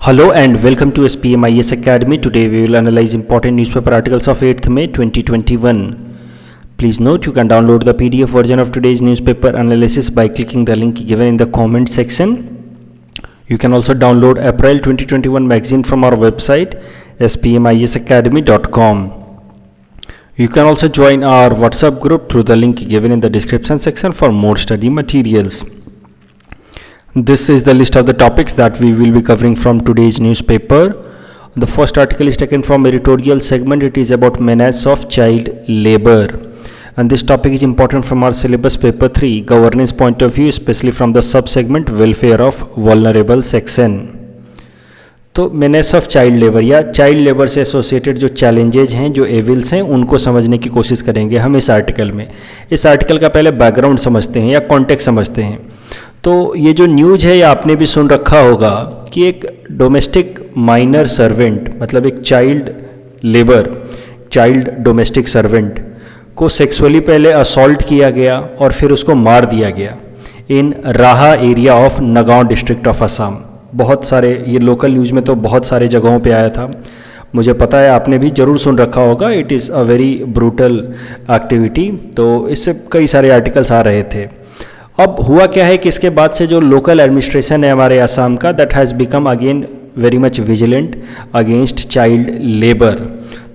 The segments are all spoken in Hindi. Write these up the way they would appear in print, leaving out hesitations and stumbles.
Hello and welcome to SPM IS Academy. Today we will analyze important newspaper articles of 8th May 2021. Please note you can download the PDF version of today's newspaper analysis by clicking the link given in the comment section. You can also download April 2021 magazine from our website spmisacademy.com. You can also join our WhatsApp group through the link given in the description section for more study materials. This is the list of the topics that we will be covering from today's newspaper. The first article is taken from editorial segment. It is about menace of child labor, and this topic is important from our syllabus paper 3 governance point of view, especially from the sub segment welfare of vulnerable section. तो menace of child labor या child labor से एसोसिएटेड जो चैलेंजेज हैं, जो एविल्स हैं, उनको समझने की कोशिश करेंगे हम इस आर्टिकल में. इस आर्टिकल का पहले बैकग्राउंड समझते हैं या कॉन्टेक्स्ट समझते हैं. तो ये जो न्यूज़ है ये आपने भी सुन रखा होगा कि एक डोमेस्टिक माइनर सर्वेंट, मतलब एक child labour, child domestic servant को सेक्सुअली पहले असॉल्ट किया गया और फिर उसको मार दिया गया इन राहा area of Nagaon district of Assam. बहुत सारे, ये लोकल न्यूज़ में तो बहुत सारे जगहों पे आया था. मुझे पता है आपने भी ज़रूर सुन रखा होगा. It is a very brutal activity. तो इससे कई सारे आर्टिकल्स आ रहे थे. अब हुआ क्या है कि इसके बाद से जो लोकल एडमिनिस्ट्रेशन है हमारे असम का, that has become again very much vigilant against child labour.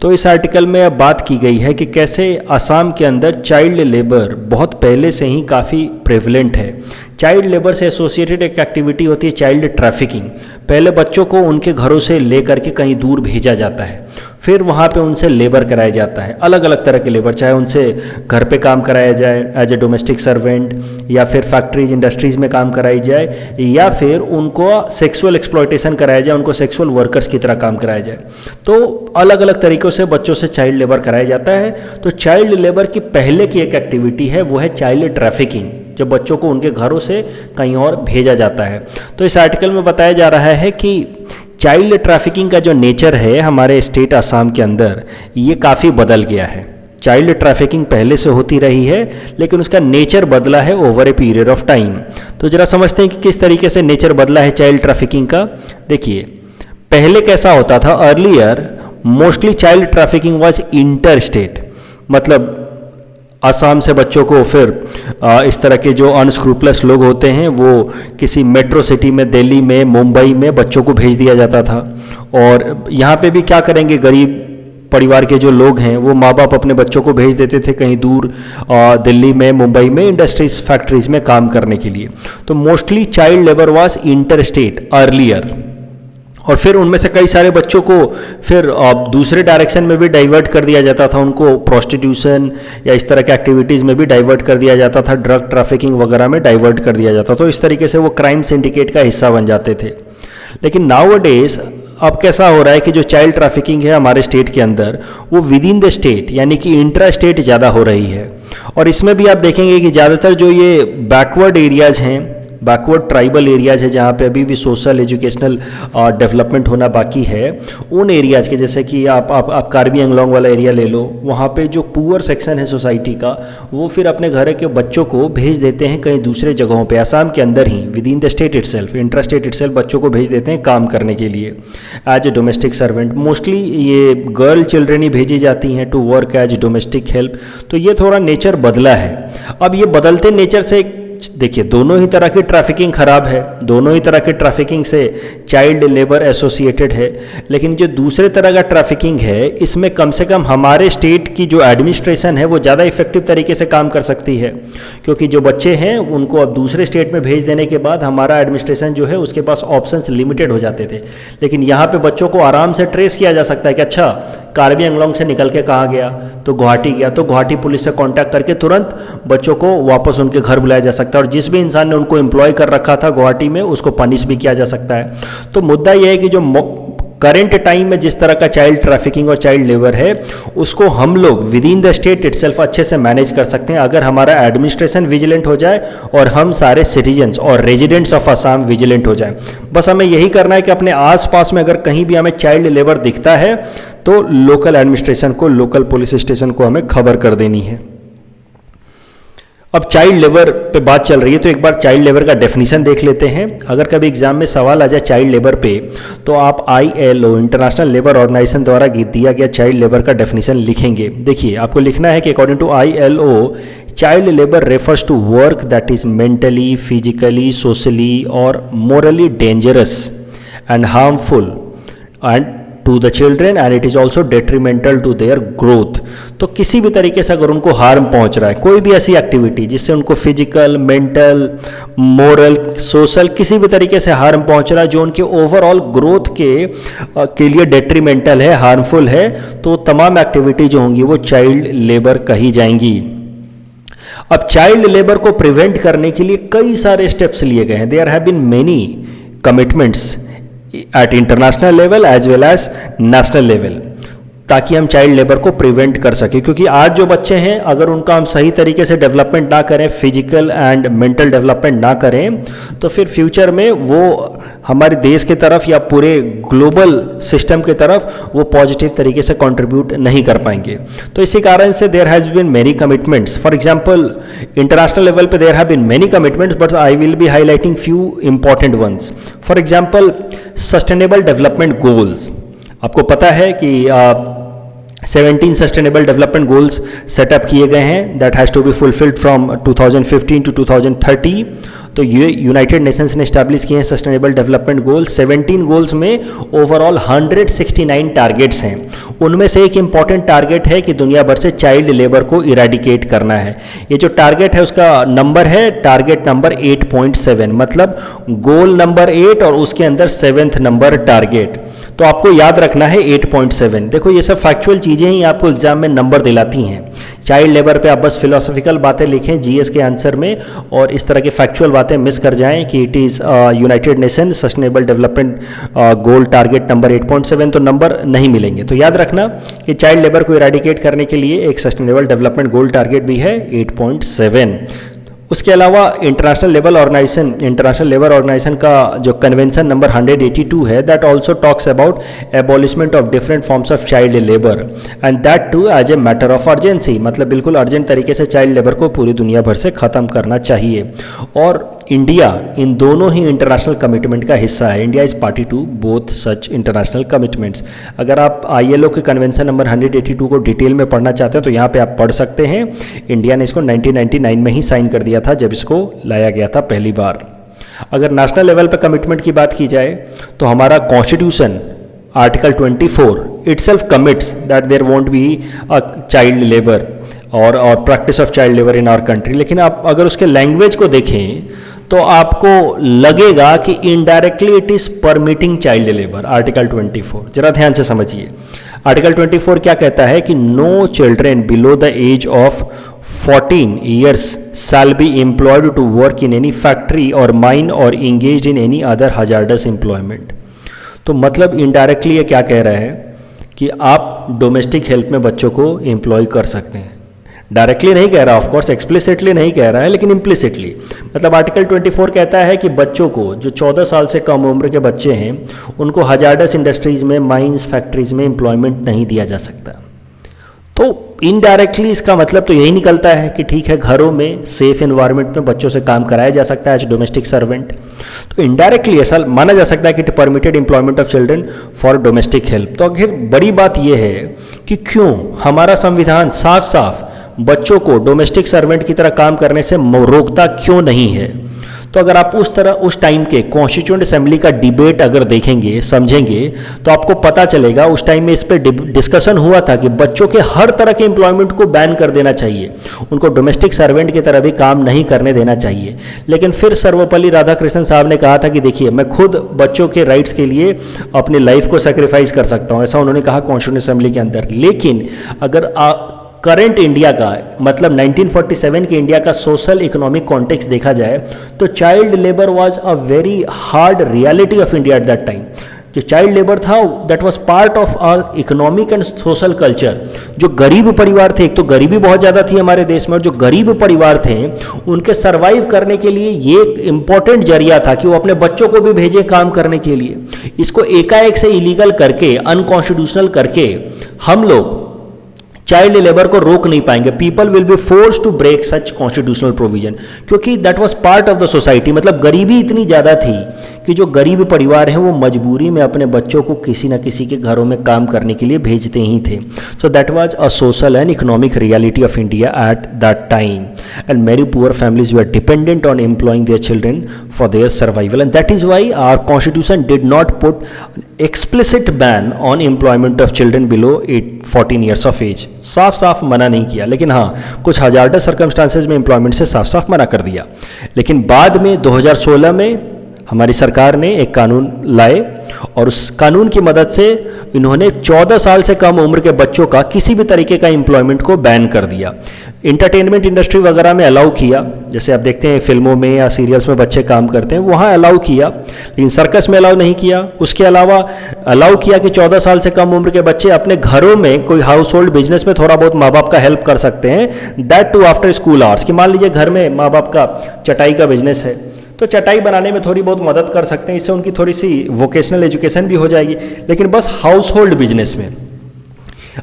तो इस आर्टिकल में अब बात की गई है कि कैसे असम के अंदर चाइल्ड लेबर बहुत पहले से ही काफ़ी प्रेवलेंट है. चाइल्ड लेबर से एसोसिएटेड एक एक्टिविटी होती है चाइल्ड ट्रैफिकिंग. पहले बच्चों को उनके घरों से ले करके कहीं दूर भेजा जाता है, फिर वहाँ पे उनसे लेबर कराया जाता है, अलग अलग तरह के लेबर, चाहे उनसे घर पे काम कराया जाए एज ए डोमेस्टिक सर्वेंट, या फिर फैक्ट्रीज इंडस्ट्रीज़ में काम कराई जाए, या फिर उनको सेक्सुअल एक्सप्लॉयटेशन कराया जाए, उनको सेक्सुअल वर्कर्स की तरह काम कराया जाए. तो अलग अलग तरीक़ों से बच्चों से चाइल्ड लेबर कराया जाता है. तो चाइल्ड लेबर की पहले की एक एक्टिविटी है वो है चाइल्ड ट्रैफिकिंग, जब बच्चों को उनके घरों से कहीं और भेजा जाता है. तो इस आर्टिकल में बताया जा रहा है कि चाइल्ड ट्रैफिकिंग का जो नेचर है हमारे स्टेट असम के अंदर, ये काफ़ी बदल गया है. चाइल्ड ट्रैफिकिंग पहले से होती रही है, लेकिन उसका नेचर बदला है over a period of time. तो जरा समझते हैं कि किस तरीके से नेचर बदला है चाइल्ड ट्रैफिकिंग का. देखिए, पहले कैसा होता था. Earlier mostly child trafficking was inter state, मतलब असम से बच्चों को फिर इस तरह के जो अनस्क्रूपलस लोग होते हैं वो किसी मेट्रो सिटी में, दिल्ली में, मुंबई में बच्चों को भेज दिया जाता था. और यहाँ पे भी क्या करेंगे, गरीब परिवार के जो लोग हैं वो माँ बाप अपने बच्चों को भेज देते थे कहीं दूर, दिल्ली में, मुंबई में इंडस्ट्रीज फैक्ट्रीज में काम करने के लिए. तो mostly child labour was inter state earlier. और फिर उनमें से कई सारे बच्चों को फिर दूसरे डायरेक्शन में भी डाइवर्ट कर दिया जाता था. उनको प्रोस्टिट्यूशन या इस तरह के एक्टिविटीज़ में भी डाइवर्ट कर दिया जाता था, ड्रग ट्रैफिकिंग वगैरह में डाइवर्ट कर दिया जाता. तो इस तरीके से वो क्राइम सिंडिकेट का हिस्सा बन जाते थे. लेकिन नाउअडेज अब कैसा हो रहा है कि जो चाइल्ड ट्रैफिकिंग है हमारे स्टेट के अंदर, वो विद इन द स्टेट यानी कि इंट्रा स्टेट ज़्यादा हो रही है. और इसमें भी आप देखेंगे कि ज़्यादातर जो ये बैकवर्ड एरियाज़ हैं, बैकवर्ड ट्राइबल एरियाज है, जहाँ पे अभी भी सोशल एजुकेशनल डेवलपमेंट होना बाकी है, उन एरियाज़ के, जैसे कि आप कार्बी एंगलोंग वाला एरिया ले लो, वहाँ पे जो पुअर सेक्शन है सोसाइटी का, वो फिर अपने घर के बच्चों को भेज देते हैं कहीं दूसरे जगहों पे, असम के अंदर ही with in the state itself, intra state itself बच्चों को भेज देते हैं काम करने के लिए as a domestic servant. Mostly ये गर्ल चिल्ड्रेन ही भेजी जाती हैं to work as domestic help. तो ये थोड़ा नेचर बदला है. अब ये बदलते नेचर से देखिए, दोनों ही तरह की ट्रैफिकिंग खराब है, दोनों ही तरह की ट्रैफिकिंग से चाइल्ड लेबर एसोसिएटेड है. लेकिन जो दूसरे तरह का ट्रैफिकिंग है, इसमें कम से कम हमारे स्टेट की जो एडमिनिस्ट्रेशन है वो ज़्यादा इफेक्टिव तरीके से काम कर सकती है, क्योंकि जो बच्चे हैं उनको अब दूसरे स्टेट में भेज देने के बाद हमारा एडमिनिस्ट्रेशन जो है उसके पास ऑप्शंस लिमिटेड हो जाते थे. लेकिन यहाँ पे बच्चों को आराम से ट्रेस किया जा सकता है कि अच्छा, कार्बी एंगलोंग से निकल के कहाँ गया, तो गुवाहाटी गया, तो गुवाहाटी पुलिस से कांटेक्ट करके तुरंत बच्चों को वापस उनके घर बुलाया जा सकता है. और जिस भी इंसान ने उनको एम्प्लॉय कर रखा था गुवाहाटी में, उसको पनिश भी किया जा सकता है. तो मुद्दा यह है कि जो करंट टाइम में जिस तरह का चाइल्ड ट्रैफिकिंग और चाइल्ड लेबर है, उसको हम लोग with in the state itself अच्छे से मैनेज कर सकते हैं अगर हमारा एडमिनिस्ट्रेशन विजिलेंट हो जाए और हम सारे सिटीजन्स और रेजिडेंट्स ऑफ असम विजिलेंट हो जाए. बस हमें यही करना है कि अपने आसपास में अगर कहीं भी हमें चाइल्ड लेबर दिखता है तो लोकल एडमिनिस्ट्रेशन को, लोकल पुलिस स्टेशन को हमें खबर कर देनी है. अब चाइल्ड लेबर पे बात चल रही है तो एक बार चाइल्ड लेबर का डेफिनेशन देख लेते हैं। अगर कभी एग्जाम में सवाल आ जाए चाइल्ड लेबर पे तो आप ILO इंटरनेशनल लेबर ऑर्गेनाइजेशन द्वारा दिया गया चाइल्ड लेबर का डेफिनेशन लिखेंगे। देखिए आपको लिखना है कि according to ILO child labour refers to work that is mentally, physically, socially और morally dangerous and harmful and to the children and it is also detrimental to their growth. तो किसी भी तरीके से अगर उनको हार्म पहुंच रहा है, कोई भी ऐसी एक्टिविटी जिससे उनको फिजिकल, मेंटल, मोरल, सोशल किसी भी तरीके से हार्म पहुंच रहा है जो उनके ओवरऑल ग्रोथ के लिए डेट्रीमेंटल है, हार्मफुल है, तो तमाम एक्टिविटी जो होंगी वो चाइल्ड लेबर कही जाएंगी। अब चाइल्ड लेबर को प्रिवेंट करने के लिए कई सारे स्टेप्स लिए गए हैं। There have been many commitments at international level as well as national level ताकि हम चाइल्ड लेबर को प्रिवेंट कर सकें। क्योंकि आज जो बच्चे हैं अगर उनका हम सही तरीके से डेवलपमेंट ना करें, फिजिकल एंड मेंटल डेवलपमेंट ना करें, तो फिर फ्यूचर में वो हमारे देश की तरफ या पूरे ग्लोबल सिस्टम की तरफ वो पॉजिटिव तरीके से कंट्रीब्यूट नहीं कर पाएंगे। तो इसी कारण से there has been many commitments. For example international level पे there have been many commitments but I will be highlighting few important ones. For example sustainable development goals, आपको पता है कि 17 सस्टेनेबल डेवलपमेंट गोल्स सेटअप किए गए हैं that has to be fulfilled from 2015 to 2030। तो ये यूनाइटेड नेशंस ने स्टैब्लिश किए हैं सस्टेनेबल डेवलपमेंट गोल्स। 17 गोल्स में ओवरऑल 169 टारगेट्स हैं। उनमें से एक इंपॉर्टेंट टारगेट है कि दुनिया भर से चाइल्ड लेबर को इरेडिकेट करना है। ये जो टारगेट है उसका नंबर है टारगेट नंबर 8.7, मतलब गोल नंबर 8 और उसके अंदर 7th नंबर टारगेट। तो आपको याद रखना है 8.7। देखो ये सब फैक्चुअल चीज़ें ही आपको एग्जाम में नंबर दिलाती हैं। चाइल्ड लेबर पे आप बस फिलोसॉफिकल बातें लिखें जीएस के आंसर में और इस तरह की फैक्चुअल बातें मिस कर जाएं कि it is United nation sustainable development goal target number 8.7, तो नंबर नहीं मिलेंगे। तो याद रखना कि चाइल्ड लेबर को इरेडिकेट करने के लिए एक सस्टेनेबल डेवलपमेंट गोल टारगेट भी है 8.7। उसके अलावा इंटरनेशनल लेबर ऑर्गेनाइजेशन का जो कन्वेंशन नंबर 182 है that also talks about abolishment of different forms of child labour and that too as a matter of urgency, मतलब बिल्कुल अर्जेंट तरीके से चाइल्ड लेबर को पूरी दुनिया भर से ख़त्म करना चाहिए। और इंडिया इन दोनों ही इंटरनेशनल कमिटमेंट का हिस्सा है। India is party to both such international commitments. अगर आप ILO के कन्वेंशन नंबर 182 को डिटेल में पढ़ना चाहते हैं तो यहाँ पे आप पढ़ सकते हैं। इंडिया ने इसको 1999 में ही साइन कर दिया था जब इसको लाया गया था पहली बार। अगर नेशनल लेवल पे कमिटमेंट की बात की जाए तो हमारा constitution article 24 itself commits that there won't be a child labour और practice of child labour in our country. लेकिन आप अगर उसके लैंग्वेज को देखें तो आपको लगेगा कि indirectly it is permitting child labour. Article 24 जरा ध्यान से समझिए। आर्टिकल 24 क्या कहता है कि no children below the age of 14 years shall be employed to work in any factory or mine or engaged in any other hazardous employment। तो मतलब इनडायरेक्टली ये क्या कह रहा है कि आप डोमेस्टिक हेल्प में बच्चों को एम्प्लॉय कर सकते हैं। डायरेक्टली नहीं कह रहा, ऑफ कोर्स एक्सप्लिसिटली नहीं कह रहा है, लेकिन इम्प्लिसिटली। मतलब आर्टिकल 24 कहता है कि बच्चों को जो 14 साल से कम उम्र के बच्चे हैं उनको हजार्डस इंडस्ट्रीज में, माइंस, फैक्ट्रीज में एम्प्लॉयमेंट नहीं दिया जा सकता। तो इनडायरेक्टली इसका मतलब तो यही निकलता है कि ठीक है घरों में सेफ एनवायरनमेंट में बच्चों से काम कराया जा सकता है एज डोमेस्टिक सर्वेंट। तो इनडायरेक्टली ऐसा माना जा सकता है कि it permitted employment of children for domestic help. तो आखिर बड़ी बात यह है कि क्यों हमारा संविधान साफ साफ बच्चों को डोमेस्टिक सर्वेंट की तरह काम करने से रोकता क्यों नहीं है। तो अगर आप उस टाइम के कॉन्स्टिट्यूएंट असेंबली का डिबेट अगर देखेंगे, समझेंगे, तो आपको पता चलेगा उस टाइम में इस पर डिस्कशन हुआ था कि बच्चों के हर तरह के एम्प्लॉयमेंट को बैन कर देना चाहिए, उनको डोमेस्टिक सर्वेंट की तरह भी काम नहीं करने देना चाहिए। लेकिन फिर सर्वपल्ली राधाकृष्णन साहब ने कहा था कि देखिए मैं खुद बच्चों के राइट्स के लिए अपनी लाइफ को सेक्रीफाइस कर सकता हूँ, ऐसा उन्होंने कहा कॉन्स्टिट्यूएंट असेंबली के अंदर। लेकिन अगर करंट इंडिया का मतलब 1947 के इंडिया का सोशल इकोनॉमिक कॉन्टेक्स्ट देखा जाए तो child labour was a very hard reality of India at that time. जो चाइल्ड लेबर था that was part of our economic and social culture. जो गरीब परिवार थे, एक तो गरीबी बहुत ज़्यादा थी हमारे देश में, और जो गरीब परिवार थे उनके सर्वाइव करने के लिए ये एक इम्पॉर्टेंट जरिया था कि वो अपने बच्चों को भी भेजे काम करने के लिए। इसको एकाएक से इलीगल करके, अनकॉन्स्टिट्यूशनल करके हम लोग चाइल्ड लेबर को रोक नहीं पाएंगे। People will be force to break such constitutional provision, क्योंकि that was part of the society. मतलब गरीबी इतनी ज़्यादा थी कि जो गरीब परिवार हैं वो मजबूरी में अपने बच्चों को किसी न किसी के घरों में काम करने के लिए भेजते ही थे। So that was a social and economic reality of India at that time, and many poor families were dependent on employing their children for their survival, and that is why our constitution did not put explicit ban on employment of children below 14 years of age. साफ साफ मना नहीं किया, लेकिन हाँ कुछ हजारडस सर्कमस्टांसेस में एम्प्लॉयमेंट से साफ साफ मना कर दिया। लेकिन बाद में 2016 में हमारी सरकार ने एक कानून लाए, और उस कानून की मदद से इन्होंने 14 साल से कम उम्र के बच्चों का किसी भी तरीके का एम्प्लॉयमेंट को बैन कर दिया। इंटरटेनमेंट इंडस्ट्री वगैरह में अलाउ किया, जैसे आप देखते हैं फिल्मों में या सीरियल्स में बच्चे काम करते हैं, वहाँ अलाउ किया, लेकिन सर्कस में अलाउ नहीं किया। उसके अलावा अलाउ किया कि 14 साल से कम उम्र के बच्चे अपने घरों में कोई हाउस होल्ड बिजनेस में थोड़ा बहुत माँ बाप का हेल्प कर सकते हैं, that too after school hours. कि मान लीजिए घर में माँ बाप का चटाई का बिजनेस है, तो चटाई बनाने में थोड़ी बहुत मदद कर सकते हैं, इससे उनकी थोड़ी सी वोकेशनल एजुकेशन भी हो जाएगी, लेकिन बस हाउस होल्ड बिजनेस में।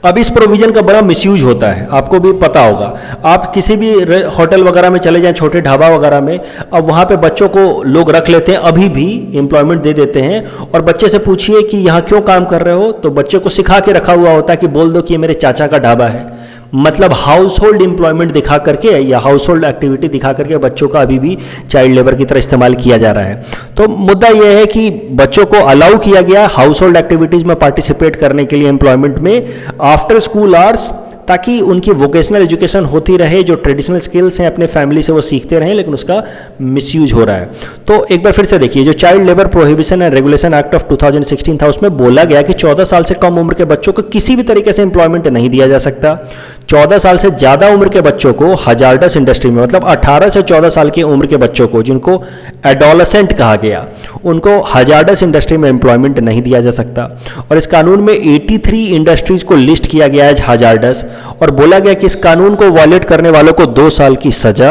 अब इस प्रोविजन का बड़ा मिसयूज होता है, आपको भी पता होगा। आप किसी भी होटल वगैरह में चले जाएं, छोटे ढाबा वगैरह में, अब वहाँ पे बच्चों को लोग रख लेते हैं, अभी भी एम्प्लॉयमेंट दे देते हैं, और बच्चे से पूछिए कि यहाँ क्यों काम कर रहे हो, तो बच्चे को सिखा के रखा हुआ होता है कि बोल दो कि ये मेरे चाचा का ढाबा है। मतलब हाउस होल्ड एम्प्लॉयमेंट दिखा करके या हाउस होल्ड एक्टिविटी दिखा करके बच्चों का अभी भी चाइल्ड लेबर की तरह इस्तेमाल किया जा रहा है। तो मुद्दा यह है कि बच्चों को अलाउ किया गया हाउस होल्ड एक्टिविटीज़ में पार्टिसिपेट करने के लिए एम्प्लॉयमेंट में आफ्टर स्कूल आवर्स, ताकि उनकी वोकेशनल एजुकेशन होती रहे, जो ट्रेडिशनल स्किल्स हैं अपने फैमिली से वो सीखते रहें, लेकिन उसका मिसयूज हो रहा है। तो एक बार फिर से देखिए, जो child labour prohibition and regulation act of 2016 था, उसमें बोला गया कि 14 साल से कम उम्र के बच्चों को किसी भी तरीके से एम्प्लॉयमेंट नहीं दिया जा सकता। 14 साल से ज़्यादा उम्र के बच्चों को हजारडस इंडस्ट्री में, मतलब 18 से 14 साल की उम्र के बच्चों को, जिनको एडोलसेंट कहा गया, उनको हजारडस इंडस्ट्री में एम्प्लॉयमेंट नहीं दिया जा सकता। और इस कानून में 83 इंडस्ट्रीज को लिस्ट किया गया है हजारडस, और बोला गया कि इस कानून को वायलेट करने वालों को 2 साल की सजा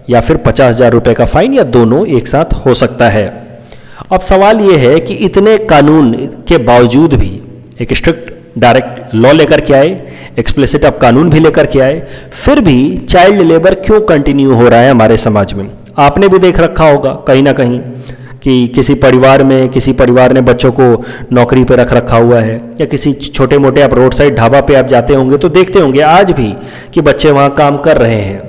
या फिर 50,000 रुपए का फाइन, या दोनों एक साथ हो सकता है। अब सवाल यह है कि इतने कानून के बावजूद भी एक स्ट्रिक्ट डायरेक्ट लॉ लेकर के आए, एक्सप्लिसिट अब कानून भी लेकर के आए, फिर भी चाइल्ड लेबर क्यों कंटिन्यू हो रहा है हमारे समाज में। आपने भी देख रखा होगा कहीं ना कहीं कि किसी परिवार ने बच्चों को नौकरी पे रख रखा हुआ है, या किसी छोटे मोटे आप रोड साइड ढाबा पे आप जाते होंगे तो देखते होंगे आज भी कि बच्चे वहाँ काम कर रहे हैं,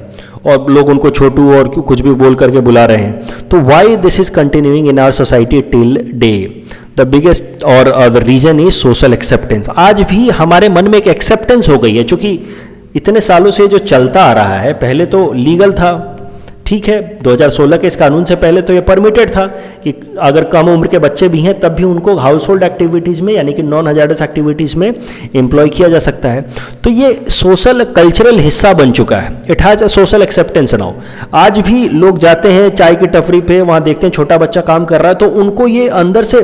और लोग उनको छोटू और कुछ भी बोल करके बुला रहे हैं। तो why this is continuing in our society till day? The biggest और the reason is social acceptance. आज भी हमारे मन में एक एक्सेप्टेंस हो गई है, चूंकि इतने सालों से जो चलता आ रहा है, पहले तो लीगल था, ठीक है, 2016 के इस कानून से पहले तो ये परमिटेड था कि अगर कम उम्र के बच्चे भी हैं तब भी उनको हाउस होल्ड एक्टिविटीज़ में, यानी कि नॉन हजारडस एक्टिविटीज़ में एम्प्लॉय किया जा सकता है। तो ये सोशल कल्चरल हिस्सा बन चुका है, it has a social acceptance now. आज भी लोग जाते हैं चाय की टपरी पे, वहाँ देखते हैं छोटा बच्चा काम कर रहा है, तो उनको ये अंदर से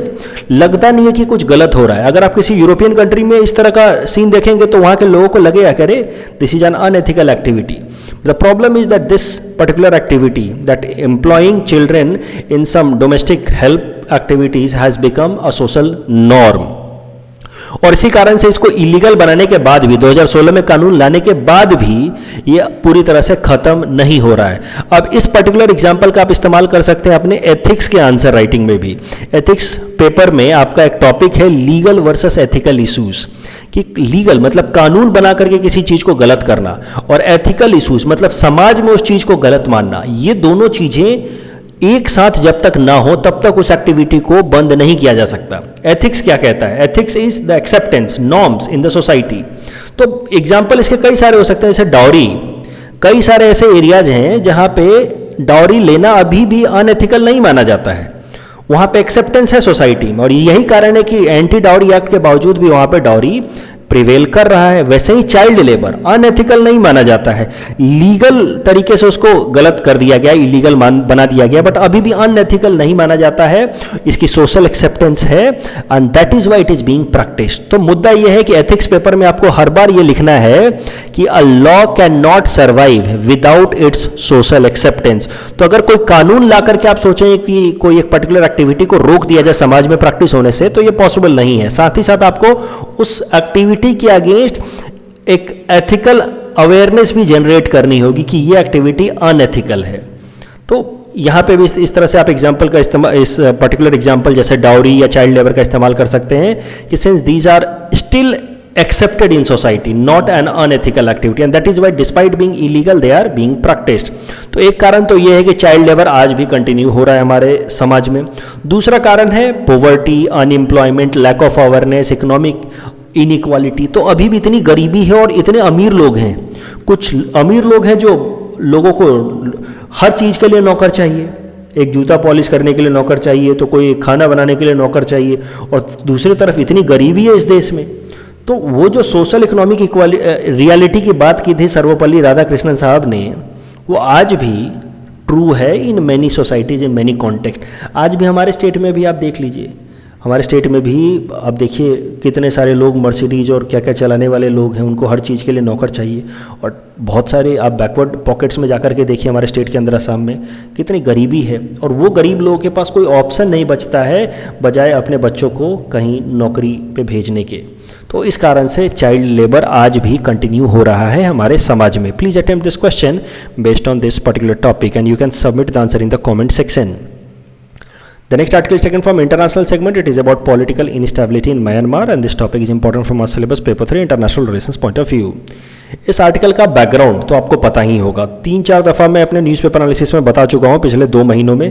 लगता नहीं है कि कुछ गलत हो रहा है। अगर आप किसी यूरोपियन कंट्री में इस तरह का सीन देखेंगे तो वहाँ के लोगों को लगेगा कि अरे this is an unethical activity. The problem is that this particular activity, that employing children in some domestic help activities has become a social norm। और इसी कारण से इसको इलीगल बनाने के बाद भी, 2016 में कानून लाने के बाद भी ये पूरी तरह से खत्म नहीं हो रहा है। अब इस पर्टिकुलर एग्जांपल का आप इस्तेमाल कर सकते हैं अपने एथिक्स के आंसर राइटिंग में भी। एथिक्स पेपर में आपका एक टॉपिक है लीगल वर्सेस एथिकल इश्यूज, कि लीगल मतलब कानून बना करके किसी चीज़ को गलत करना, और एथिकल इश्यूज मतलब समाज में उस चीज़ को गलत मानना। ये दोनों चीज़ें एक साथ जब तक ना हो तब तक उस एक्टिविटी को बंद नहीं किया जा सकता। एथिक्स क्या कहता है? Ethics is the acceptance norms in the society. तो एग्जाम्पल इसके कई सारे हो सकते हैं, जैसे डाउरी। कई सारे ऐसे एरियाज हैं जहाँ पे डाउरी लेना अभी भी अनएथिकल नहीं माना जाता है, वहाँ पे एक्सेप्टेंस है सोसाइटी में, और यही कारण है कि एंटी डाउरी एक्ट के बावजूद भी वहाँ पे डाउरी प्रिवेल कर रहा है। वैसे ही चाइल्ड लेबर अनएथिकल नहीं माना जाता है, लीगल तरीके से उसको गलत कर दिया गया, इलीगल बना दिया गया, बट अभी भी अनएथिकल नहीं माना जाता है। इसकी सोशल एक्सेप्टेंस है, and that is why it is being practised. तो मुद्दा यह है कि एथिक्स पेपर में आपको हर बार ये लिखना है कि a law can not survive without its social acceptance. तो अगर कोई कानून ला करके आप सोचें कि कोई एक पर्टिकुलर एक्टिविटी को रोक दिया जाए समाज में प्रैक्टिस होने से, तो ये पॉसिबल नहीं है। साथ ही साथ आपको उस एक्टिविटी के अगेंस्ट एक एथिकल अवेयरनेस भी जनरेट करनी होगी कि ये एक्टिविटी अनएथिकल है। तो यहाँ पे भी इस तरह से आप एग्जाम्पल का इस्तेमाल, इस पर्टिकुलर एग्जाम्पल जैसे डाउरी या चाइल्ड लेबर का इस्तेमाल कर सकते हैं कि since these are still accepted in society, not an unethical activity, and that is why despite being illegal they are being practiced। तो एक कारण तो ये है कि चाइल्ड लेबर आज भी कंटिन्यू हो रहा है हमारे समाज में। दूसरा कारण है poverty, unemployment, lack of awareness, economic inequality. तो अभी भी इतनी गरीबी है और इतने अमीर लोग हैं, कुछ अमीर लोग हैं जो लोगों को हर चीज़ के लिए नौकर चाहिए, एक जूता पॉलिश करने के लिए नौकर चाहिए, तो कोई खाना बनाने के लिए नौकर चाहिए, और दूसरी तरफ इतनी गरीबी है इस देश में। तो वो जो सोशल इकोनॉमिक रियलिटी की बात की थी सर्वपल्ली राधाकृष्णन साहब ने, वो आज भी ट्रू है in many societies, in many context. आज भी हमारे स्टेट में भी आप देख लीजिए, हमारे स्टेट में भी आप देखिए कितने सारे लोग मर्सिडीज और क्या क्या चलाने वाले लोग हैं, उनको हर चीज़ के लिए नौकर चाहिए। और बहुत सारे आप बैकवर्ड पॉकेट्स में जाकर के देखिए हमारे स्टेट के अंदर असम में कितनी गरीबी है, और वो गरीब लोगों के पास कोई ऑप्शन नहीं बचता है बजाय अपने बच्चों को कहीं नौकरी पे भेजने के। तो इस कारण से चाइल्ड लेबर आज भी कंटिन्यू हो रहा है हमारे समाज में। Please attempt this question based on this particular topic and you can submit the answer in the comment section. The next article is taken from international segment. It is about political instability in Myanmar and this topic is important from our syllabus paper 3 international relations point of view. इस आर्टिकल का बैकग्राउंड तो आपको पता ही होगा, 3-4 दफ़ा मैं अपने न्यूज़पेपर एनालिसिस में बता चुका हूँ पिछले 2 महीनों में।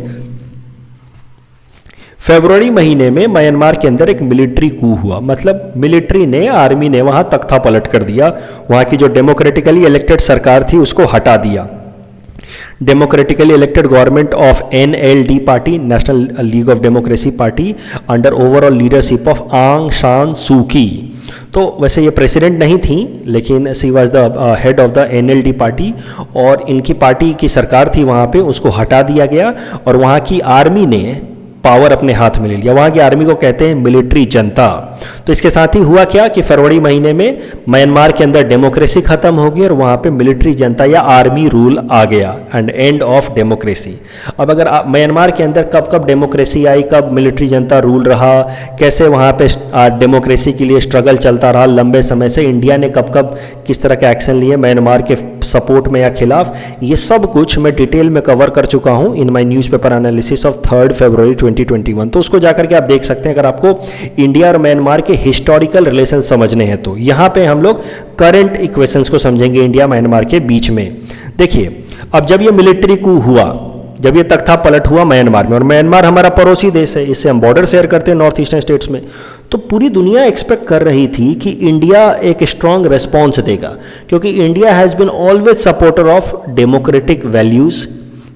फरवरी महीने में म्यांमार के अंदर एक मिलिट्री कू हुआ, मतलब मिलिट्री ने, आर्मी ने वहाँ तख्ता पलट कर दिया, वहाँ की जो डेमोक्रेटिकली इलेक्टेड सरकार थी उसको हटा दिया। Democratically elected government of NLD party, national league of democracy party, under overall leadership of आंग सान सू की। तो वैसे ये प्रेसिडेंट नहीं थी, लेकिन she was the head of the NLD party, और इनकी पार्टी की सरकार थी वहाँ पे, उसको हटा दिया गया और वहाँ की आर्मी ने पावर अपने हाथ में ले लिया। वहाँ की आर्मी को कहते हैं मिलिट्री जनता। तो इसके साथ ही हुआ क्या कि फरवरी महीने में म्यांमार के अंदर डेमोक्रेसी खत्म हो गई और वहाँ पे मिलिट्री जनता या आर्मी रूल आ गया, एंड एंड ऑफ डेमोक्रेसी। अब अगर म्यांमार के अंदर कब कब डेमोक्रेसी आई, कब मिलिट्री जनता रूल रहा, कैसे वहाँ पे डेमोक्रेसी के लिए स्ट्रगल चलता रहा लंबे समय से, इंडिया ने कब कब किस तरह के एक्शन लिए म्यांमार के सपोर्ट में या खिलाफ, ये सब कुछ मैं डिटेल में कवर कर चुका हूँ इन माई न्यूज़पेपर एनालिसिस ऑफ 3 फरवरी 2021। तो उसको जाकर के आप देख सकते हैं अगर आपको इंडिया और म्यांमार के हिस्टोरिकल रिलेशन समझने हैं तो। यहाँ पे हम लोग करंट इक्वेशंस को समझेंगे इंडिया म्यांमार के बीच में। देखिए, अब जब ये मिलिट्री कू हुआ, जब ये तख्ता पलट हुआ म्यांमार में, और म्यांमार हमारा पड़ोसी देश है, इससे हम बॉर्डर शेयर करते हैं नॉर्थ ईस्टर्न स्टेट्स में, तो पूरी दुनिया एक्सपेक्ट कर रही थी कि इंडिया एक स्ट्रांग रेस्पॉन्स देगा, क्योंकि India has been always supporter of democratic values,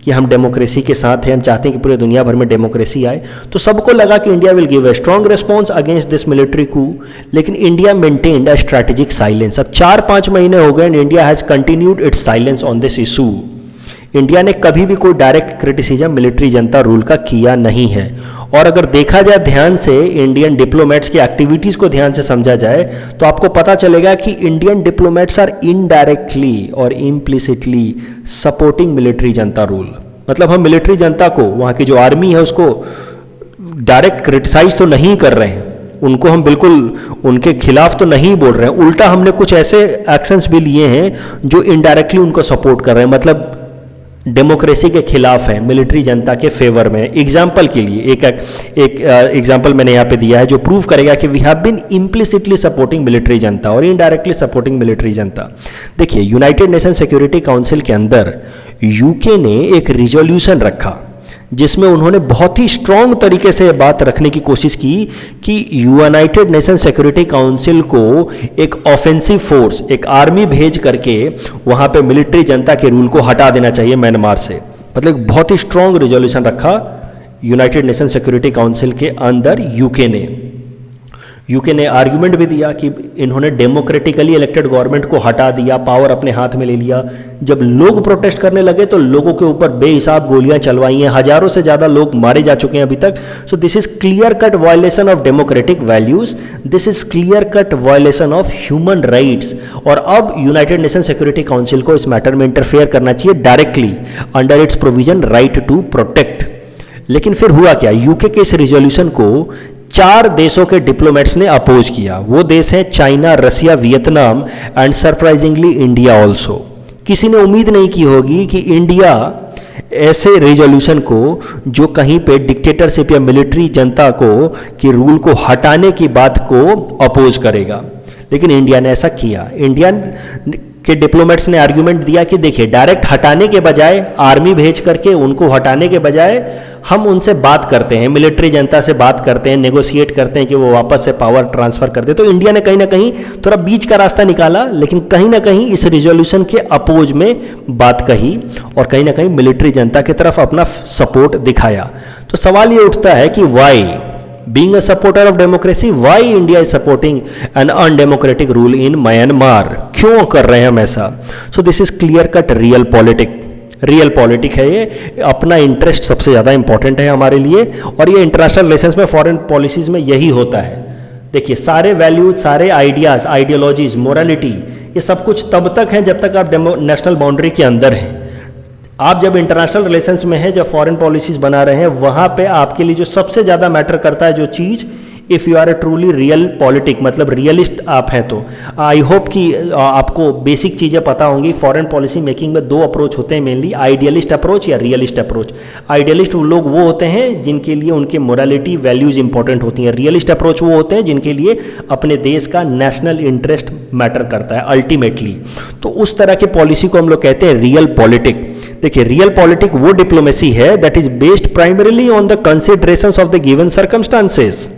कि हम डेमोक्रेसी के साथ हैं, हम चाहते हैं कि पूरे दुनिया भर में डेमोक्रेसी आए। तो सबको लगा कि India will give a strong response against this military coup, लेकिन India maintained a strategic silence. अब 4-5 महीने हो गए and India has continued its silence on this issue. India ने कभी भी कोई direct criticism military junta rule का किया नहीं है। और अगर देखा जाए ध्यान से, इंडियन डिप्लोमेट्स की एक्टिविटीज़ को ध्यान से समझा जाए, तो आपको पता चलेगा कि इंडियन डिप्लोमेट्स आर इनडायरेक्टली और implicitly supporting military junta rule. मतलब हम मिलिट्री जनता को, वहाँ की जो आर्मी है उसको डायरेक्ट क्रिटिसाइज तो नहीं कर रहे हैं, उनको हम बिल्कुल उनके खिलाफ तो नहीं बोल रहे हैं, उल्टा हमने कुछ ऐसे एक्शंस भी लिए हैं जो इनडायरेक्टली उनको सपोर्ट कर रहे हैं, मतलब डेमोक्रेसी के खिलाफ है, मिलिट्री जनता के फेवर में। एग्जाम्पल के लिए एक एग्जाम्पल मैंने यहाँ पे दिया है जो प्रूव करेगा कि we have been implicitly supporting military जनता और इनडायरेक्टली सपोर्टिंग मिलिट्री जनता। देखिए, यूनाइटेड नेशन सिक्योरिटी काउंसिल के अंदर यूके ने एक रिजोल्यूशन रखा जिसमें उन्होंने बहुत ही स्ट्रॉन्ग तरीके से बात रखने की कोशिश की कि यूनाइटेड नेशन सिक्योरिटी काउंसिल को एक ऑफेंसिव फोर्स, एक आर्मी भेज करके वहाँ पे मिलिट्री जनता के रूल को हटा देना चाहिए म्यांमार से। मतलब बहुत ही स्ट्रॉन्ग रिजोल्यूशन रखा यूनाइटेड नेशन सिक्योरिटी काउंसिल के अंदर यूके ने आर्गुमेंट भी दिया कि इन्होंने डेमोक्रेटिकली इलेक्टेड गवर्नमेंट को हटा दिया, पावर अपने हाथ में ले लिया। जब लोग प्रोटेस्ट करने लगे तो लोगों के ऊपर बेहिसाब गोलियां चलवाई हैं, हजारों से ज़्यादा लोग मारे जा चुके हैं अभी तक। So this is clear cut violation of democratic values, this is clear cut violation of human rights. और अब यूनाइटेड नेशन सिक्योरिटी काउंसिल को इस मैटर में इंटरफेयर करना चाहिए directly under its provision right to protect. लेकिन फिर हुआ क्या, यूके के इस रिजोल्यूशन को 4 देशों के डिप्लोमेट्स ने अपोज किया। वो देश हैं China, Russia, Vietnam and surprisingly India also. किसी ने उम्मीद नहीं की होगी कि इंडिया ऐसे रेजोल्यूशन को, जो कहीं पे डिक्टेटरशिप या मिलिट्री जनता को की रूल को हटाने की बात को अपोज करेगा, लेकिन इंडिया ने ऐसा किया। इंडियन के डिप्लोमेट्स ने आर्ग्यूमेंट दिया कि देखिए, डायरेक्ट हटाने के बजाय, आर्मी भेज करके उनको हटाने के बजाय हम उनसे बात करते हैं, मिलिट्री जनता से बात करते हैं, नेगोशिएट करते हैं कि वो वापस से पावर ट्रांसफर कर दे। तो इंडिया ने कहीं ना कहीं थोड़ा बीच का रास्ता निकाला, लेकिन कहीं ना कहीं इस रिजोल्यूशन के अपोज में बात कही और कहीं ना कहीं मिलिट्री जनता की तरफ अपना सपोर्ट दिखाया। तो सवाल ये उठता है कि Y, being a supporter of democracy, why India is supporting an undemocratic rule in Myanmar? क्यों कर रहे हैं हम ऐसा? So this is clear cut real politic है ये। अपना इंटरेस्ट सबसे ज़्यादा इंपॉर्टेंट है हमारे लिए, और ये इंटरनेशनल रिलेशंस में, फॉरेन पॉलिसीज में यही होता है। देखिए, सारे वैल्यूज, सारे आइडियाज, आइडियोलॉजीज, मोरालिटी, ये सब कुछ तब तक है जब तक आप नेशनल बाउंड्री के अंदर हैं। आप जब इंटरनेशनल रिलेशंस में हैं, जब फॉरेन पॉलिसीज बना रहे हैं, वहाँ पे आपके लिए जो सबसे ज़्यादा मैटर करता है जो चीज़, if you are a truly realpolitik, मतलब रियलिस्ट आप हैं, तो आई होप कि आपको बेसिक चीज़ें पता होंगी। फॉरेन पॉलिसी मेकिंग में 2 अप्रोच होते हैं मेनली, आइडियलिस्ट अप्रोच या रियलिस्ट अप्रोच। आइडियलिस्ट लोग वो होते हैं जिनके लिए उनके मोरालिटी, वैल्यूज़ इंपॉर्टेंट होती हैं। रियलिस्ट अप्रोच वो होते हैं जिनके लिए अपने देश का नेशनल इंटरेस्ट मैटर करता है अल्टीमेटली। तो उस तरह की पॉलिसी को हम लोग कहते हैं रियल पॉलिटिक। देखिए, रियल पॉलिटिक वो डिप्लोमेसी है that is based primarily on the considerations of the given circumstances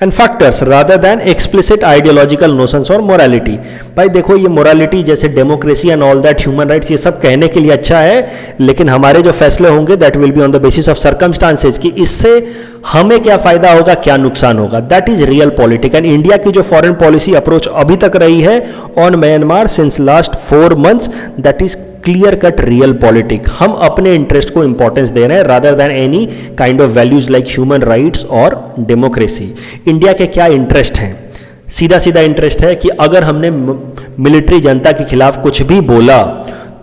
and factors rather than explicit ideological notions और मोरालिटी। भाई देखो, ये मोरालिटी जैसे democracy and all that, human rights, ये सब कहने के लिए अच्छा है, लेकिन हमारे जो फैसले होंगे that will be on the basis of circumstances, कि इससे हमें क्या फायदा होगा, क्या नुकसान होगा। That is real politic. And India की जो फॉरेन पॉलिसी अप्रोच अभी तक रही है on Myanmar since last 4 months, that is clear cut real politic. हम अपने इंटरेस्ट को इंपॉर्टेंस दे रहे हैं rather than any kind of values like human rights और डेमोक्रेसी। इंडिया के क्या इंटरेस्ट हैं? सीधा सीधा इंटरेस्ट है कि अगर हमने मिलिट्री जनता के खिलाफ कुछ भी बोला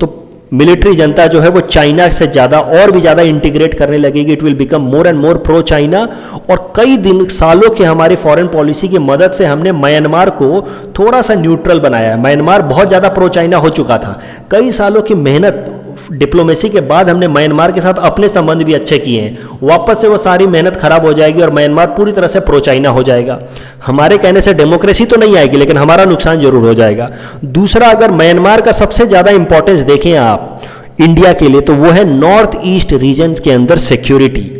तो मिलिट्री जनता जो है वो चाइना से ज़्यादा और भी ज़्यादा इंटीग्रेट करने लगेगी। It will become more and more pro China. और कई दिन, सालों के हमारी फॉरेन पॉलिसी की मदद से हमने म्यांमार को थोड़ा सा न्यूट्रल बनाया है। म्यांमार बहुत ज़्यादा प्रो चाइना हो चुका था। कई सालों की मेहनत, डिप्लोमेसी के बाद हमने म्यांमार के साथ अपने संबंध भी अच्छे किए हैं। वापस से वो सारी मेहनत खराब हो जाएगी और म्यांमार पूरी तरह से प्रो चाइना हो जाएगा। हमारे कहने से डेमोक्रेसी तो नहीं आएगी, लेकिन हमारा नुकसान जरूर हो जाएगा। दूसरा, अगर म्यांमार का सबसे ज़्यादा इंपॉर्टेंस देखें आप इंडिया के लिए, तो वो है नॉर्थ ईस्ट रीजन के अंदर सिक्योरिटी।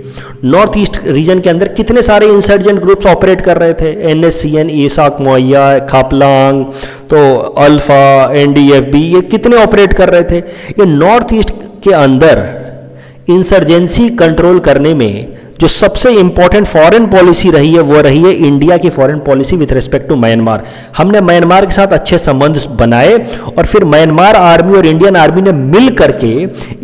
नॉर्थ ईस्ट रीजन के अंदर कितने सारे इंसर्जेंट ग्रुप्स ऑपरेट कर रहे थे, NSCN, ईसाक मोया, खापलांग, तो अल्फा, NDFB, ये कितने ऑपरेट कर रहे थे। ये नॉर्थ ईस्ट के अंदर इंसर्जेंसी कंट्रोल करने में जो सबसे इंपॉर्टेंट फॉरेन पॉलिसी रही है वो रही है इंडिया की foreign policy with respect to Myanmar. हमने म्यांमार के साथ अच्छे संबंध बनाए और फिर म्यांमार आर्मी और इंडियन आर्मी ने मिल करके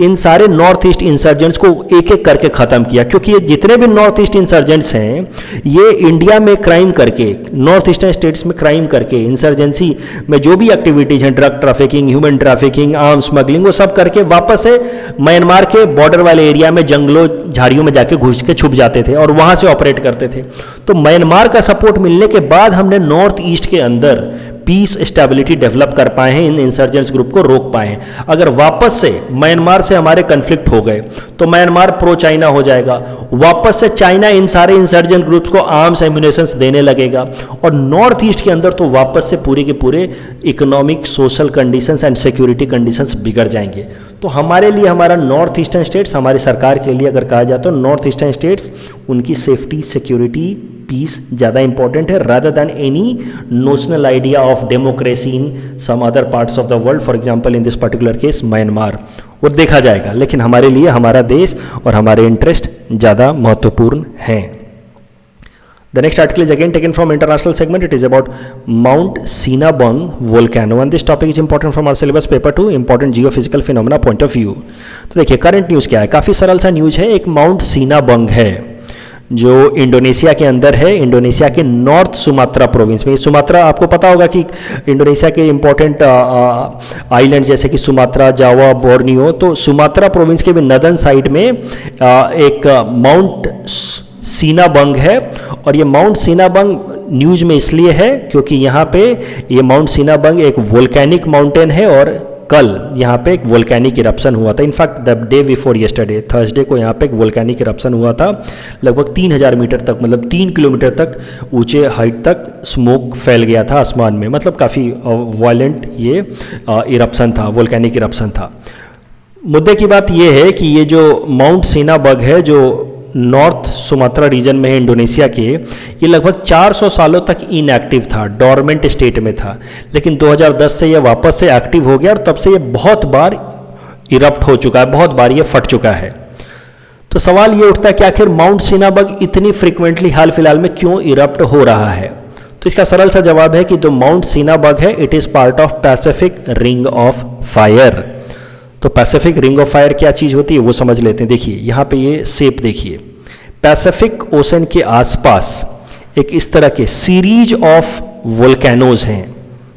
इन सारे नॉर्थ ईस्ट इंसर्जेंट्स को एक एक करके खत्म किया, क्योंकि ये जितने भी नॉर्थ ईस्ट इंसर्जेंट्स हैं ये इंडिया में क्राइम करके, नॉर्थ ईस्टर्न स्टेट्स में क्राइम करके, इंसर्जेंसी में जो भी एक्टिविटीज हैं, drug trafficking, human trafficking, arm smuggling, वो सब करके वापस से म्यांमार के बॉर्डर वाले एरिया में जंगलों झाड़ियों में जाके घुस के छुप जाते थे और वहां से ऑपरेट करते थे। तो म्यांमार का सपोर्ट मिलने के बाद हमने नॉर्थ ईस्ट के अंदर पीस स्टेबिलिटी डेवलप कर पाए हैं, इन इंसर्जेंट्स ग्रुप को रोक पाए हैं। अगर वापस से म्यांमार से हमारे कन्फ्लिक्ट हो गए तो म्यांमार प्रो चाइना हो जाएगा, वापस से चाइना इन सारे इंसर्जेंट ग्रुप्स को आर्म्स एम्यूनेशंस देने लगेगा और नॉर्थ ईस्ट के अंदर तो वापस से पूरे के पूरे economic, social conditions and security conditions बिगड़ जाएंगे। तो हमारे लिए, हमारा नॉर्थ ईस्टर्न स्टेट्स, हमारी सरकार के लिए अगर कहा जाए तो नॉर्थ ईस्टर्न स्टेट्स, उनकी सेफ्टी, सिक्योरिटी, पीस ज़्यादा इंपॉर्टेंट है rather than any notional idea of democracy in some other parts of the world, for example in this particular case Myanmar. वो देखा जाएगा, लेकिन हमारे लिए हमारा देश और हमारे इंटरेस्ट ज़्यादा महत्वपूर्ण हैं। The next article is again taken from international segment. It is about Mount Sinabung volcano and this topic is important from our syllabus paper 2, important geophysical phenomena point of view. तो देखिए करंट न्यूज़ क्या है, काफ़ी सरल सा न्यूज़ है। एक माउंट सीनाबंग है जो इंडोनेशिया के अंदर है, इंडोनेशिया के नॉर्थ सुमात्रा प्रोविंस में। सुमात्रा आपको पता होगा कि इंडोनेशिया के इंपॉर्टेंट आइलैंड जैसे कि सुमात्रा, जावा, बोर्नियो, तो सुमात्रा प्रोविंस के भी नदन साइड में एक माउंट सीनाबंग है। और ये माउंट सीनाबंग न्यूज में इसलिए है क्योंकि यहाँ पे ये माउंट सीनाबंग एक वोल्केनिक माउंटेन है और कल यहाँ पे एक वोल्केनिक इरप्शन हुआ था। In fact the day before yesterday, Thursday को यहाँ पे एक वोल्केनिक इरप्शन हुआ था। लगभग 3000 मीटर तक, मतलब 3 किलोमीटर तक ऊंचे हाइट तक स्मोक फैल गया था आसमान में। मतलब काफ़ी वायलेंट ये इरप्शन था, वोल्केनिक इरप्शन था। मुद्दे की बात यह है कि ये जो माउंट सीनाबंग है जो नॉर्थ सुमात्रा रीजन में है इंडोनेशिया के, ये लगभग 400 सालों तक इनएक्टिव था, डोरमेंट स्टेट में था। लेकिन 2010 से ये वापस से एक्टिव हो गया और तब से ये बहुत बार इरप्ट हो चुका है, बहुत बार ये फट चुका है। तो सवाल ये उठता है कि आखिर माउंट सीनाबंग इतनी फ्रिक्वेंटली हाल फिलहाल में क्यों इरप्ट हो रहा है। तो इसका सरल सा जवाब है कि जो माउंट सीनाबंग है it is part of Pacific ring of fire. तो पैसिफिक रिंग ऑफ फायर क्या चीज़ होती है वो समझ लेते हैं। देखिए यहाँ पे ये शेप देखिए, पैसिफिक ओशन के आसपास एक इस तरह के सीरीज ऑफ वोल्केनोज हैं,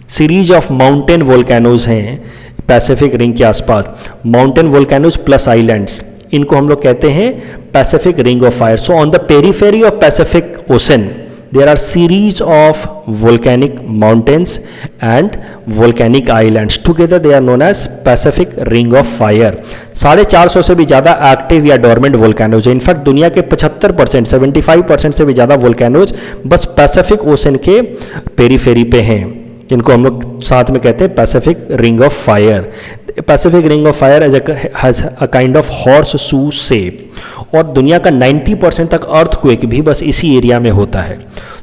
सीरीज ऑफ माउंटेन वोल्केनोज हैं पैसिफिक रिंग के आसपास। माउंटेन वोल्केनोज प्लस आइलैंड्स, इनको हम लोग कहते हैं Pacific ring of fire. So on the periphery of Pacific ocean there are series of volcanic mountains and volcanic islands, together they are known as Pacific Ring of Fire। 450 से भी ज़्यादा एक्टिव या डोरमेंट वोल्केनोज है। इनफैक्ट दुनिया के 75%, 75% से भी ज़्यादा वोल्केनोज बस पैसिफिक ओशन के पेरीफेरी पे हैं, जिनको हम लोग साथ में कहते हैं Pacific ring of fire. Pacific ring of fire has a kind of horse shoe shape, और दुनिया का 90% तक अर्थक्वेक भी बस इसी एरिया में होता है।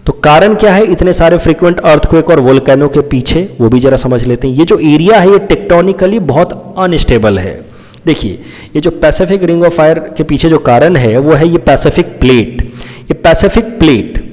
तो कारण क्या है इतने सारे फ्रीक्वेंट अर्थक्वेक और वोल्केनो के पीछे, वो भी जरा समझ लेते हैं। ये जो एरिया है ये टेक्टोनिकली बहुत अनस्टेबल है। देखिए ये जो पैसिफिक रिंग ऑफ फायर के पीछे जो कारण है वो है ये पैसिफिक प्लेट। ये पैसिफिक प्लेट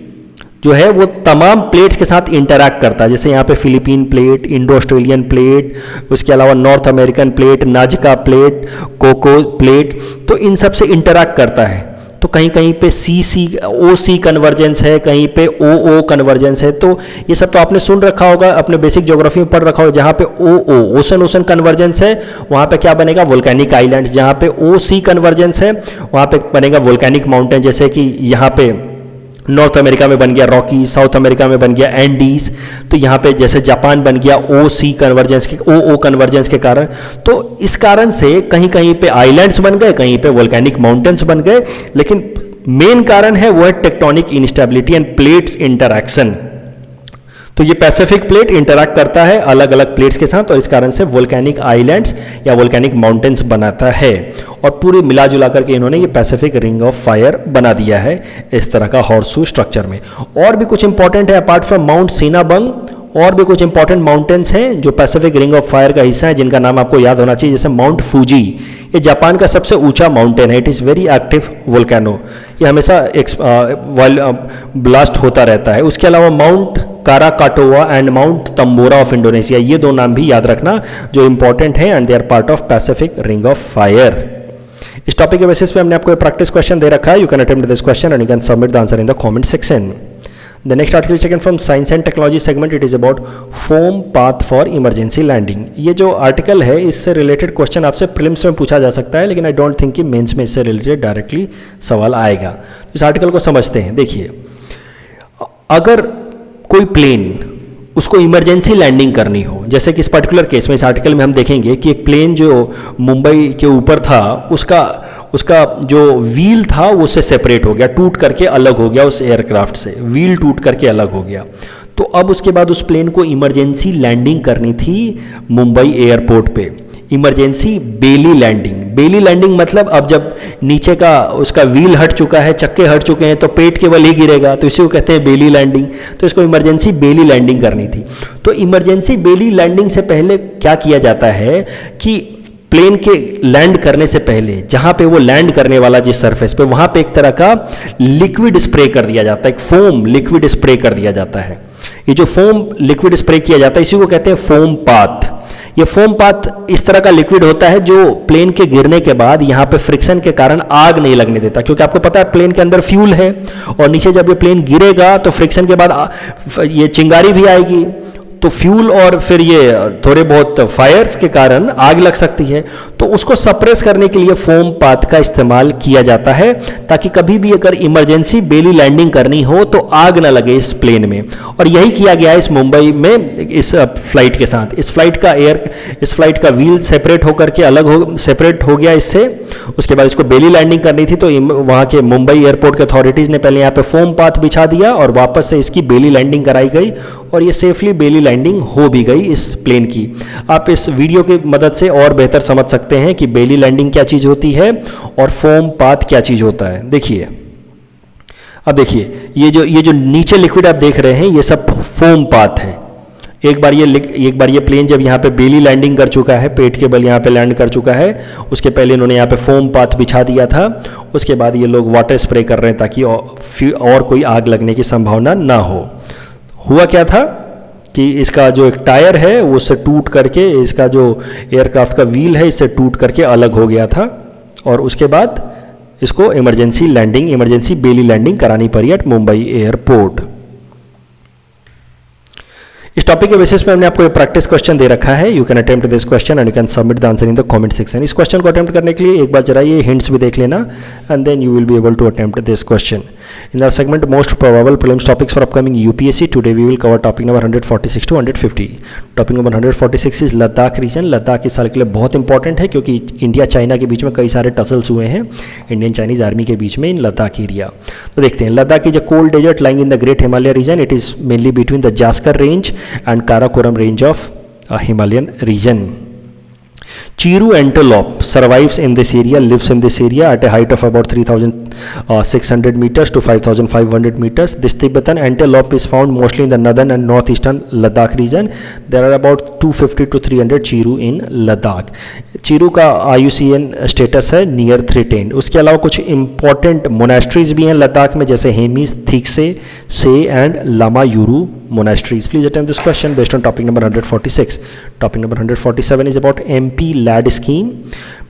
जो है वो तमाम प्लेट्स के साथ इंटरैक्ट करता है, जैसे यहाँ पे Philippine plate, Indo Australian plate, उसके अलावा North American plate, Nazca plate, Cocos plate, तो इन सब से इंटरैक्ट करता है। तो कहीं कहीं पे OC कन्वर्जेंस है, कहीं पे OO कन्वर्जेंस है। तो ये सब तो आपने सुन रखा होगा, अपने बेसिक ज्योग्राफी में पढ़ रखा होगा। जहाँ पे OO ओशन कन्वर्जेंस है वहाँ पे क्या बनेगा, वोल्केनिक आइलैंड। जहाँ पे OC कन्वर्जेंस है वहाँ पे बनेगा वोल्केनिक माउंटेन, जैसे कि यहाँ पे नॉर्थ अमेरिका में बन गया रॉकी, साउथ अमेरिका में बन गया एंडीज। तो यहाँ पे जैसे जापान बन गया OC कन्वर्जेंस के, OO कन्वर्जेंस के कारण। तो इस कारण से कहीं कहीं पे आइलैंड्स बन गए, कहीं पे वोल्केनिक माउंटेन्स बन गए, लेकिन मेन कारण है वो है tectonic instability and plates interaction. तो ये पैसिफिक प्लेट इंटरैक्ट करता है अलग अलग प्लेट्स के साथ और इस कारण से वोल्केनिक आइलैंड्स या वोल्केनिक माउंटेन्स बनाता है। और पूरे मिला जुला करके इन्होंने ये पैसिफिक रिंग ऑफ फायर बना दिया है इस तरह का हॉर्सशू स्ट्रक्चर में। और भी कुछ इंपॉर्टेंट है अपार्ट फ्रॉम माउंट सीनाबंग, और भी कुछ इंपॉर्टेंट माउंटेन्स हैं जो पैसिफिक रिंग ऑफ फायर का हिस्सा है, जिनका नाम आपको याद होना चाहिए। जैसे माउंट फूजी, ये जापान का सबसे ऊंचा माउंटेन है। It is very active volcano, ये हमेशा ब्लास्ट होता रहता है। उसके अलावा Mount Krakatoa and Mount Tambora of Indonesia, ये दो नाम भी याद रखना जो इंपॉर्टेंट हैं and they are part of Pacific ring of fire. इस टॉपिक के बेसिस पे हमने आपको एक प्रैक्टिस क्वेश्चन दे रखा है। You can attempt this question and you can submit the answer in the comment section. The next article is taken from Science and Technology segment. It is about foam path for emergency landing. ये जो आर्टिकल है इससे रिलेटेड क्वेश्चन आपसे प्रीलिम्स में पूछा जा सकता है, लेकिन आई डोंट थिंक कि मेंस में इससे रिलेटेड डायरेक्टली सवाल आएगा। तो इस आर्टिकल को समझते हैं। देखिए, अगर कोई प्लेन उसको इमरजेंसी लैंडिंग करनी हो, जैसे कि इस पर्टिकुलर केस में इस आर्टिकल में हम देखेंगे कि एक प्लेन जो मुंबई के ऊपर था उसका जो व्हील था वो उससे सेपरेट हो गया, टूट करके अलग हो गया उस एयरक्राफ्ट से, व्हील टूट करके अलग हो गया। तो अब उसके बाद उस प्लेन को इमरजेंसी लैंडिंग करनी थी मुंबई एयरपोर्ट पे, इमरजेंसी बेली लैंडिंग। बेली लैंडिंग मतलब अब जब नीचे का उसका व्हील हट चुका है, चक्के हट चुके हैं, तो पेट केवल ही गिरेगा, तो इसी को कहते हैं बेली लैंडिंग। तो इसको इमरजेंसी बेली लैंडिंग करनी थी। तो इमरजेंसी बेली लैंडिंग से पहले क्या किया जाता है कि प्लेन के लैंड करने से पहले जहाँ पे वो लैंड करने वाला जिस सरफेस पे, वहाँ पे एक तरह का लिक्विड स्प्रे कर दिया जाता है, एक फोम लिक्विड स्प्रे कर दिया जाता है। ये जो फोम लिक्विड स्प्रे किया जाता है इसी को कहते हैं फोम पाथ। ये फोम पाथ इस तरह का लिक्विड होता है जो प्लेन के गिरने के बाद यहाँ पे फ्रिक्शन के कारण आग नहीं लगने देता, क्योंकि आपको पता है प्लेन के अंदर फ्यूल है और नीचे जब ये प्लेन गिरेगा तो फ्रिक्शन के बाद ये चिंगारी भी आएगी, तो फ्यूल और फिर ये थोड़े बहुत फायर्स के कारण आग लग सकती है, तो उसको सप्रेस करने के लिए फोम पाथ का इस्तेमाल किया जाता है, ताकि कभी भी अगर इमरजेंसी बेली लैंडिंग करनी हो तो आग ना लगे इस प्लेन में। और यही किया गया है इस मुंबई में इस फ्लाइट के साथ। इस फ्लाइट का व्हील सेपरेट होकर के सेपरेट हो गया इससे। उसके बाद इसको बेली लैंडिंग करनी थी, तो वहाँ के मुंबई एयरपोर्ट के अथॉरिटीज़ ने पहले यहाँ पे फोम पाथ बिछा दिया और वापस से इसकी बेली लैंडिंग कराई गई, और ये सेफली बेली लैंडिंग हो भी गई इस प्लेन की। आप इस वीडियो की मदद से और बेहतर समझ सकते हैं कि बेली लैंडिंग क्या चीज़ होती है और फोम पाथ क्या चीज़ होता है। देखिए, अब देखिए ये जो नीचे लिक्विड आप देख रहे हैं ये सब फोम पाथ है। एक बार ये प्लेन जब यहाँ पे बेली लैंडिंग कर चुका है, पेट के बल यहाँ पे लैंड कर चुका है, उसके पहले इन्होंने यहाँ पे फोम पाथ बिछा दिया था। उसके बाद ये लोग वाटर स्प्रे कर रहे हैं ताकि और कोई आग लगने की संभावना ना हो। हुआ क्या था कि इसका जो एक टायर है वो उससे टूट करके, इसका जो एयरक्राफ्ट का व्हील है इससे टूट करके अलग हो गया था, और उसके बाद इसको इमरजेंसी बेली लैंडिंग करानी पड़ी एट मुंबई एयरपोर्ट। इस टॉपिक के बेसिस पे हमने आपको ये प्रैक्टिस क्वेश्चन दे रखा है। You can attempt this question and you can submit the answer in the comment section. इस क्वेश्चन को अटेम्प्ट करने के लिए एक बार जरा ये हिंट्स भी देख लेना, and then you will be able to attempt this question. In our segment most probable prelims topics for upcoming UPSC, today we will cover topic number 146 to 150। Topic number 146 is Ladakh region. Ladakh इस साल के लिए बहुत इंपॉर्टेंट है क्योंकि इंडिया चाइना के बीच में कई सारे टसल्स हुए हैं, इंडियन चाइनीज आर्मी के बीच में इन लद्दाख एरिया। तो देखते हैं, Ladakh is a cold desert lying in the great Himalaya region. It is mainly between the Zanskar range and Karakoram range of a Himalayan region. Chiru antelope survives in this area, lives in this area at a height of about 3,600 meters to 5,500 meters. This Tibetan antelope is found mostly in the northern and northeastern Ladakh region. There are about 250 to 300 Chiru in Ladakh. Chiru का IUCN स्टेटस है नियर थ्रेटेंड। उसके अलावा कुछ इंपॉर्टेंट मोनेस्ट्रीज भी हैं लद्दाख में, जैसे हेमिस, थिक्से, से and Lamayuru monasteries. Please attempt this question based on topic number 146. Topic number 147 is about MP LAD scheme.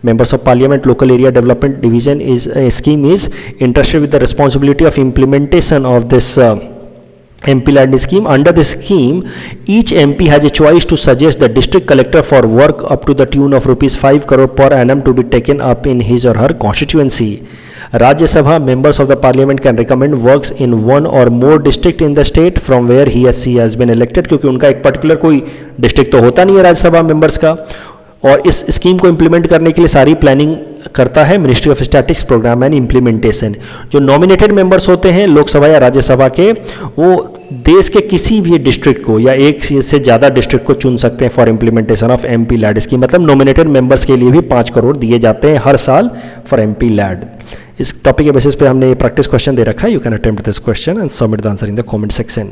Members of Parliament Local Area Development Division scheme is interested with the responsibility of implementation of this MP LAD scheme. Under this scheme, each MP has a choice to suggest the district collector for work up to the tune of rupees 5 crore per annum to be taken up in his or her constituency. Rajya Sabha members of the parliament can recommend works in one or more district in the state from where he or she has been elected, क्योंकि उनका एक पर्टिकुलर कोई डिस्ट्रिक्ट तो होता नहीं है राज्यसभा मेंबर्स का, और इस स्कीम को इम्प्लीमेंट करने के लिए सारी प्लानिंग करता है ministry of statistics programme and implementation. जो नॉमिनेटेड मेंबर्स होते हैं लोकसभा या राज्यसभा के, वो देश के किसी भी डिस्ट्रिक्ट को या एक से ज़्यादा डिस्ट्रिक्ट को चुन सकते हैं for implementation of MP LAD scheme. मतलब नॉमिनेटेड मेंबर्स के लिए भी 5 करोड़ दिए जाते हैं हर साल फॉर MP LAD। इस टॉपिक के बेसिस पे हमने प्रैक्टिस क्वेश्चन दे रखा है। You can attempt this question and submit the answer in the comment section.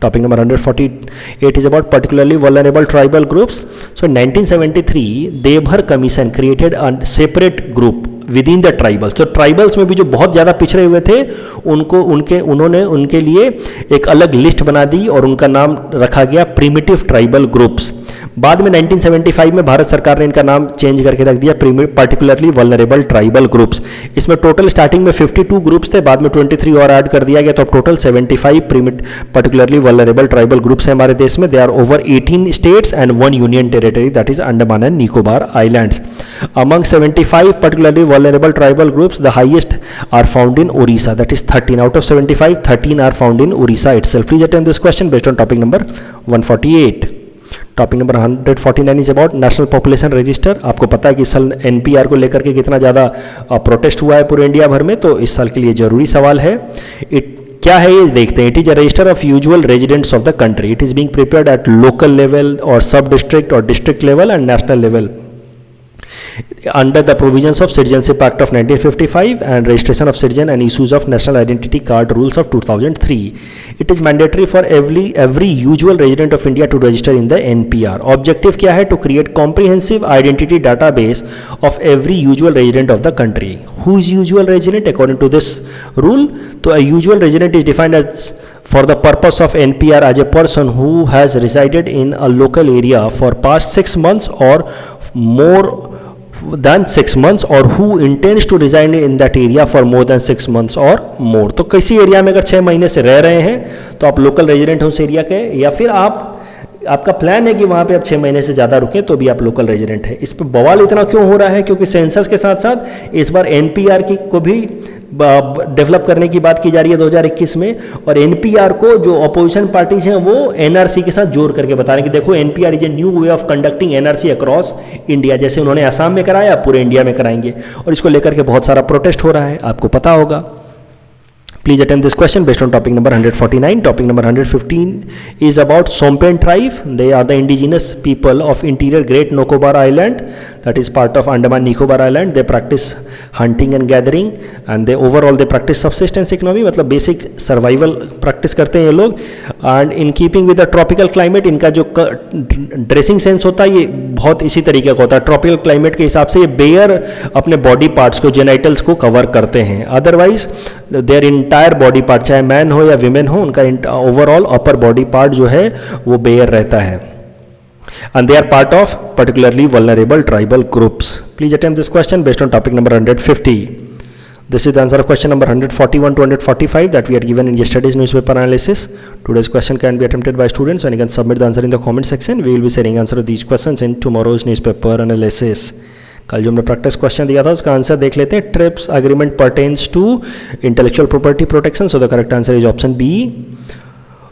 Topic number 148 is about particularly vulnerable tribal groups. So in 1973, Devbhar Commission created a separate group within the tribals. तो ट्राइबल्स में भी जो बहुत ज़्यादा पिछड़े हुए थे उन्होंने उनके लिए एक अलग लिस्ट बना दी और उनका नाम रखा गया प्रिमिटिव ट्राइबल ग्रुप्स। बाद में 1975 में भारत सरकार ने इनका नाम चेंज करके रख दिया पार्टिकुलरली वल्नरेबल ट्राइबल ग्रुप्स। इसमें टोटल स्टार्टिंग में 52 ग्रुप्स थे, बाद में 23 और ऐड कर दिया गया, तो अब total 75 particularly vulnerable tribal groups हैं हमारे देश में। They are over 18 states and 1 union territory, that is Andaman and Nicobar islands. Among 75 particularly vulnerable tribal groups, the highest are found in Orissa, that is 13 out of 75, 13 are found in Orissa itself. Please attempt this question based on topic number 148. Topic number 149 is about national population register. आपको पता है कि इस साल NPR को लेकर के कितना ज़्यादा प्रोटेस्ट हुआ है पूरे इंडिया भर में, तो इस साल के लिए जरूरी सवाल है। क्या है ये देखते हैं। It is a resistor of usual residents of the country. It is being prepared at local level और सब डिस्ट्रिक्ट और district level and national level under the provisions of Citizenship Act of 1955 and registration of citizen and issues of national identity card rules of 2003. It is mandatory for every usual resident of India to register in the NPR. Objective क्या है? To create comprehensive identity database of every usual resident of the country. Who is usual resident according to this rule? So a usual resident is defined as for the purpose of NPR as a person who has resided in a local area for past 6 months or more than 6 months or who intends to reside in that area for more than 6 months or more. तो किसी एरिया में अगर 6 महीने से रह रहे हैं तो आप लोकल रेजिडेंट हो उस एरिया के, या फिर आप आपका प्लान है कि वहाँ पे आप 6 महीने से ज़्यादा रुकें तो भी आप लोकल रेजिडेंट हैं। इस पर बवाल इतना क्यों हो रहा है, क्योंकि सेंसस के साथ साथ इस बार एनपीआर की को भी डेवलप करने की बात की जा रही है 2021 में, और एनपीआर को जो अपोजिशन पार्टीज हैं वो एनआरसी के साथ जोड़ करके बता रहे हैं कि देखो NPR is a new way of conducting NRC across India. जैसे उन्होंने असम में कराया, पूरे इंडिया में कराएंगे, और इसको लेकर के बहुत सारा प्रोटेस्ट हो रहा है, आपको पता होगा। Please attempt this question based on topic number 149. Topic number 115 is about Sompen tribe. They are the indigenous people of interior Great Nicobar Island, that is part of Andaman Nicobar Island. They practice hunting and gathering, and they overall they practice subsistence economy, मतलब basic survival practice करते हैं ये लोग। And in keeping with the tropical climate, इनका जो dressing sense होता है ये बहुत इसी तरीके का होता है। tropical climate के हिसाब से ये बेयर अपने बॉडी पार्ट्स को, जेनाइटल्स को कवर करते हैं। Otherwise their entire body part, चाहे मैन हो या विमेन हो, उनका ओवरऑल अपर बॉडी पार्ट जो है वो बेयर रहता है। And they are part of particularly vulnerable tribal groups. Please attempt this question based on topic number 150. This is the answer of question number 141 to 145 that we had given in yesterday's newspaper analysis. Today's question can be attempted by students, and you can submit the answer in the comment section. We will be sharing answer to these questions in tomorrow's newspaper analysis. कल जो हमने प्रैक्टिस क्वेश्चन दिया था उसका आंसर देख लेते हैं। TRIPS agreement pertains to intellectual property protection, so the correct answer is option B.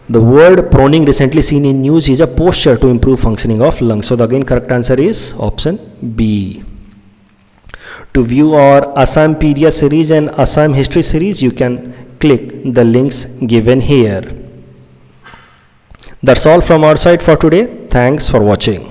The word proning recently seen in news is a posture to improve functioning of lungs. So the again correct answer is option B. To view our Assam Pedia series and Assam history series, you can click the links given here. That's all from our side for today. Thanks for watching.